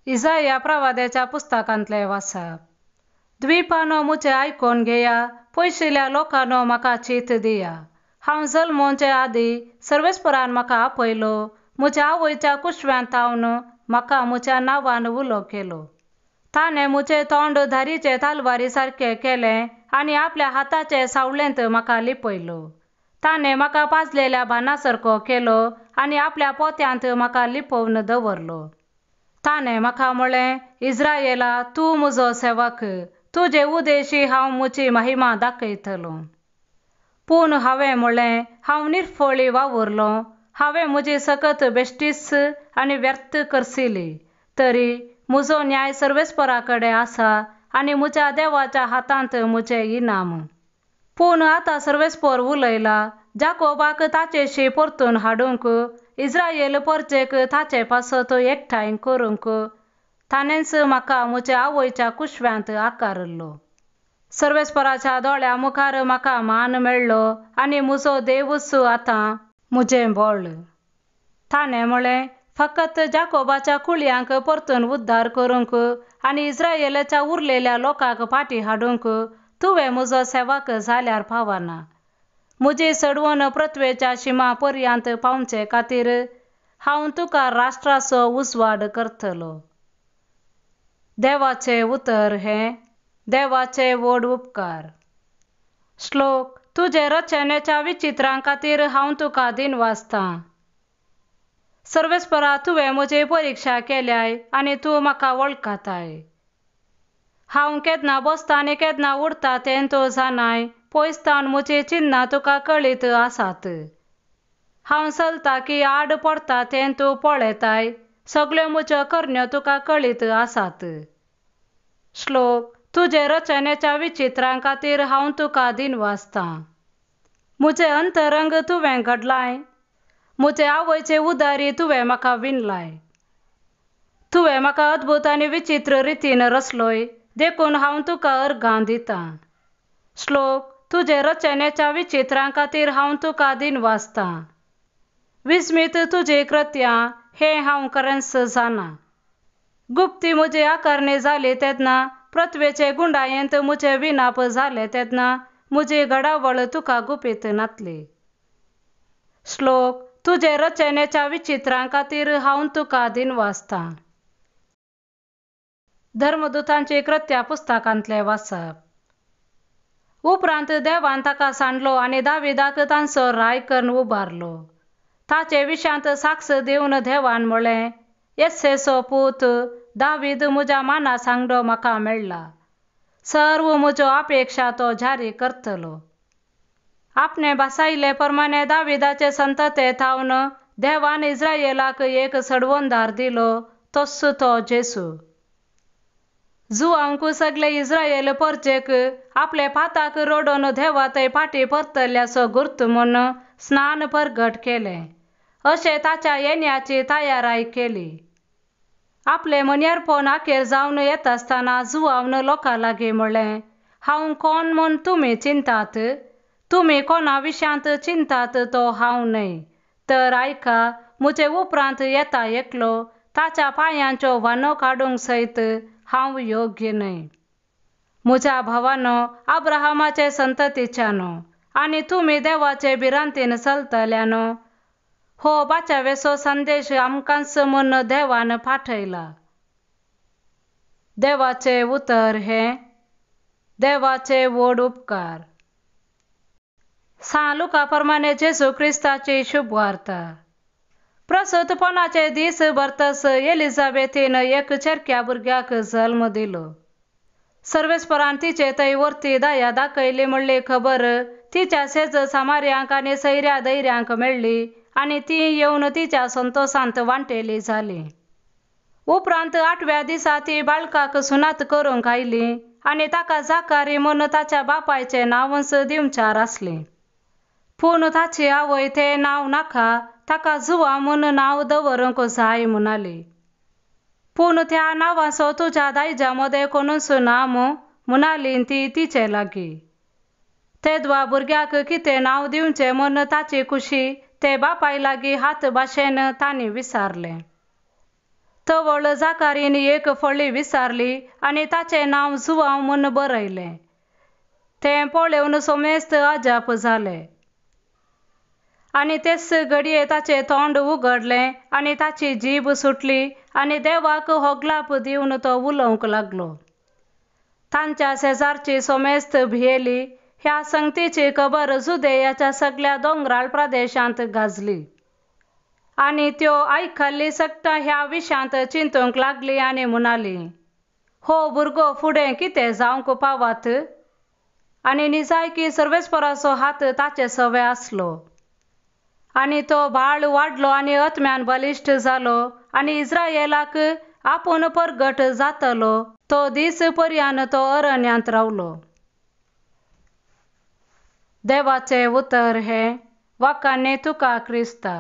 इसाया प्रवाद्याच्या पुस्तकांतले वाचप. द्वीपानो मुचे आयकोन घेया, पयशिल्ल्या लोकांनो म्हाका चीत दिया. हांव जल्मोवचे आदी सर्वेस्परान म्हाका आपयलो, मुच्या आवयच्या कुशव्यांत तावन म्हाका मुच्या नांवान उलो केलो. ताणें मुचे तोंड धारीचे तालवारी सारके केले आनी आपल्या हाताचे सावळेंत म्हाका लिपयलो. ताणें म्हाका पाजलेल्या बाणासारको केलो आनी आपल्या पोत्यांत म्हाका लिपोवन दवरलो. ताणें म्हाका म्हळें, इस्रायेला, तूं म्हजो सेवक, तुजे उदेशी हांव मुची महिमा दाखयतलो. पूण हांवें म्हळें, हांव निर्फळी वावुरलो, हांवें म्हजी सकत बेश्टीस आनी व्यर्थ करसिली. तरी म्हजो न्याय सर्वेस्परा कडेन आसा आनी म्हज्या देवाच्या हातांत म्हजें इनाम. पूण आतां सर्वेस्पर उलयला, जाकोबाक ताचेशी परतून हाडूंक, इस्रायेल परचेक ताचे पासत एकठांय करूंक ताणेंच म्हाका म्हज्या आवयच्या कुशव्यांत आकारलो. सर्वेस्पराच्या दोळ्या मुखार म्हाका मान मेळ्ळो आनी म्हजो देवूच आतां म्हजें बळ. ताणें म्हळें, फकत जाकोबाच्या कुळयांक परतून उद्धार करूंक आनी इस्रायेलाच्या उरलेल्या लोकांक फाटीं हाडूंक तुवें म्हजो सेवक जाल्यार फावना. म्हजी सडवण पृथ्वेच्या शिमा पर्यंत पावचे खातीर हांव तुका राष्ट्राचो उजवाड करतलो. देवाचें उतर हें. देवाचे व्हड उपकार. श्लोक. तुजे रचनेच्या विचित्रां खातीर हांव तुका दिनवासतां. सर्वेस्परा, तुवें म्हजी परिक्षा केल्याय आनी तूं म्हाका वळखताय. हांव केन्ना बसतां आनी केन्ना उडतां तें तूं जाणाय. पयसतावन म्हजी चिन्नां तुका कळीत आसात. हांव चलतां की आड पडटां तें तूं पळयताय. सगळ्यो म्हज्यो करण्यो तुका कळीत आसात. श्लोक. तुजे रचनेच्या विचित्रां खातीर हांव तुका दिनवासतां. म्हजें अंतरंग तुवें घडलाय. म्हजे आवयचे उदारी तुवें म्हाका विणलाय. तुवें म्हाका अद्भुत आनी विचित्र रितीन रचलोय, देखून हांव तुका अर्गां दितां. श्लोक. तुजे रचनेच्या विचित्रां खातीर हांव तुका दिनवासतां. विस्मीत तुजी कृत्यां हें हांव खरेंच जाणां. गुप्ती म्हजी आकारणी जाली तेन्ना, पृथ्वेचे गुंडायेंत म्हजे विनाप जाले तेन्ना म्हजी घडावळ तुका गुपीत नातली. श्लोक. तुजे रचनेच्या विचित्रां खातीर हांव तुका दिनवासतां. धर्मदूतांची कृत्यां पुस्तकांतलें वाचप. उपरांत देवान ताका सांडलो आनी दाविदाक तांचो राय करून उबारलो. ताचे विशांत साक्ष दिवन देवान म्हळें, येसेचो पूत दावीद म्हज्या माना सांगडो म्हाका मेळ्ळा. सर्व म्हज्यो अपेक्षा तो जारी करतलो. आपणे भासायले प्रमाणे दाविदाचे संतते थावन देवान इस्रायेलाक एक सडवणदार दिलो, तोच तो जेसू. जुआंक सगळे इस्रायेल परचेक आपले पाताक रोडून देवा थंय फाटीं परतल्याचो गुर्त म्हूण स्नान परगट केलें. अशें ताच्या येण्याची तयाराय केली. आपले मनेरपण आखेर जावन येतासतना जुआवन लोकां लागीं म्हळें, हांव कोण म्हूण तुमी चिंतात? तुमी कोणा विशांत चिंतात तो हांव न्हय. तर आयका, म्हजे उपरांत येता एकलो, ताच्या पांयांच्यो वानो काडूंक सयत हांव योग्य न्हय. म्हज्या भावानो, अब्राहमाचे संततीच्यानो, आनी तुमी देवाचे भिरांतीन चलतल्यानो, हो बाचावेचो संदेश आमकांच म्हूण देवान पाठयला. देवाचे उतर हें. देवाचे व्हड उपकार. सा लुका प्रमाणे जेजू क्रिस्ताची शुभ वार्ता. प्रसूतपणाचे दीस भरतस एलिझाबेथीन एक चेरक्या भुरग्याक जल्म दिलो. सर्वेस्परान तिचे थंय व्हरती दया दाखयली म्हणली खबर तिच्या शेज सामार्यांक आनी सैऱ्या दैऱ्यांक मेळ्ळी आनी ती येवन तिच्या संतोषांत वांटेली जाली. उपरांत 8व्या दिसा ती बाळकाक सुनात करूंक आयली आनी ताका जाकारी म्हूण ताच्या बापायचें नांवच दिवचार आसली. पूण ताची आवय तें नांव नाका, ताका जुआ म्हूण नांव दवरूंक जाय म्हणाली. पूण त्या नांवाचो तुज्या दायजा मदें कोणूच ना म्हणाली ती तिचे लागीं. तेदवा भुरग्याक कितें नांव दिवचें म्हूण ताची खुशी ते बापाय लागीं हात भाशेन तांणी विचारलें. तवळ जाकारीन एक फळी विचारली आणि ताचे नाव जुवांव म्हूण बरयले. तें पळोवन सोमेस्त अजाप जाले. आणि तेच घडये ताचे तोंड उगडलें आणि ताची जीभ सुटली आणि देवाक होगलाप दिवन तो उलोवंक लागलो. तांच्या शेजारची सोमेस्त भियेली. ह्या संगतीची खबर जुदेयाच्या सगळ्या दोंगराळ प्रदेशांत गाजली. आणि त्यो आयकल्ली सकटा ह्या विशांत चिंतूंक लागली आणि म्हणाली, हो भुरगो फुडें कितें जावंक पावत? आणि निजायकी सर्वेस्पराचो हात ताचे सवे आसलो. आणि तो भाळ वाडलो आणि आत्म्यान बलिश्ट जालो आणि इस्रायेलाक आपूण परगट जातलो. तो दीस पर्यान तो अरण्यांत रावलो. देवाचे उतर हे वाकान्ने तुका क्रिस्ता.